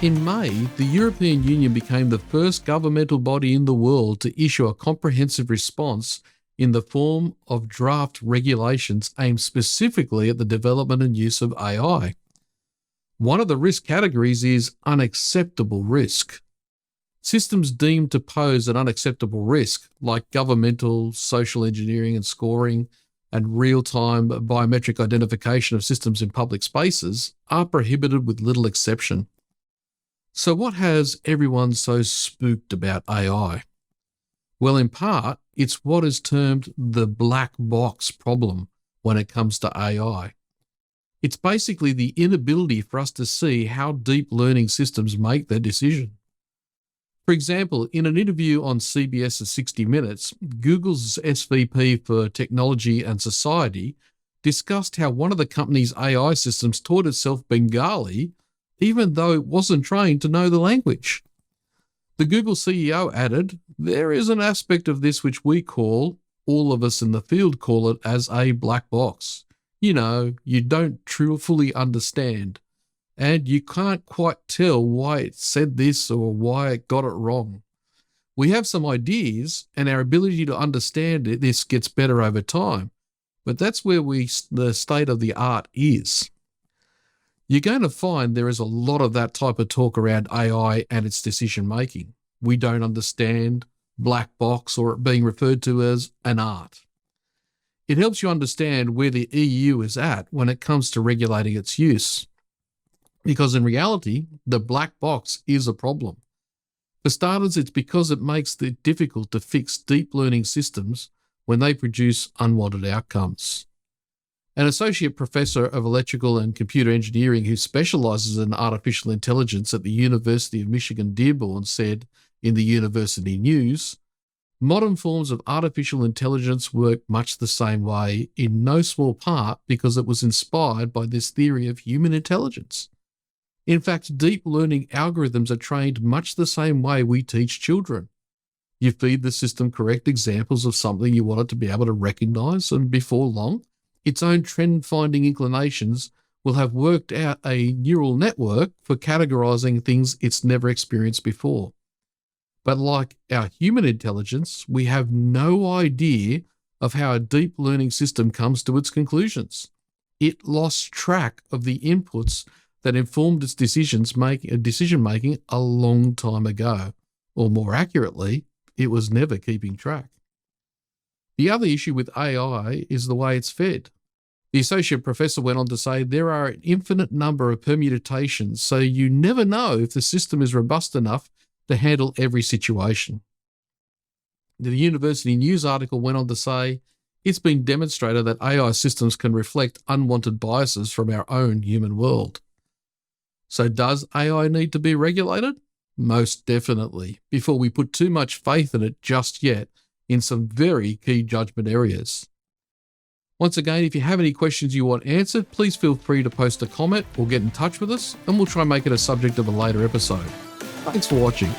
In May, the European Union became the first governmental body in the world to issue a comprehensive response in the form of draft regulations aimed specifically at the development and use of AI. One of the risk categories is unacceptable risk. Systems deemed to pose an unacceptable risk, like governmental, social engineering and scoring, and real-time biometric identification of systems in public spaces, are prohibited with little exception. So what has everyone so spooked about AI? Well, in part, it's what is termed the black box problem when it comes to AI. It's basically the inability for us to see how deep learning systems make their decision. For example, in an interview on CBS's 60 Minutes, Google's SVP for Technology and Society discussed how one of the company's AI systems taught itself Bengali even though it wasn't trained to know the language. The Google CEO added, "There is an aspect of this which we call, all of us in the field call it as a black box. You know, you don't fully understand, and you can't quite tell why it said this or why it got it wrong. We have some ideas, and our ability to understand this gets better over time, but that's where the state of the art is." You're going to find there is a lot of that type of talk around AI and its decision making. We don't understand, black box, or it being referred to as an art. It helps you understand where the EU is at when it comes to regulating its use. Because in reality, the black box is a problem. For starters, it's because it makes it difficult to fix deep learning systems when they produce unwanted outcomes. An associate professor of electrical and computer engineering who specializes in artificial intelligence at the University of Michigan Dearborn said in the University News, "Modern forms of artificial intelligence work much the same way, in no small part because it was inspired by this theory of human intelligence. In fact, deep learning algorithms are trained much the same way we teach children. You feed the system correct examples of something you want it to be able to recognize, and before long, its own trend-finding inclinations will have worked out a neural network for categorizing things it's never experienced before. But like our human intelligence, we have no idea of how a deep learning system comes to its conclusions. It lost track of the inputs that informed its decision-making a long time ago, or more accurately, it was never keeping track." The other issue with AI is the way it's fed. The associate professor went on to say there are an infinite number of permutations, so you never know if the system is robust enough to handle every situation. The University News article went on to say it's been demonstrated that AI systems can reflect unwanted biases from our own human world. So does AI need to be regulated? Most definitely, before we put too much faith in it just yet in some very key judgment areas. Once again, if you have any questions you want answered, please feel free to post a comment or get in touch with us, and we'll try and make it a subject of a later episode. Thanks for watching.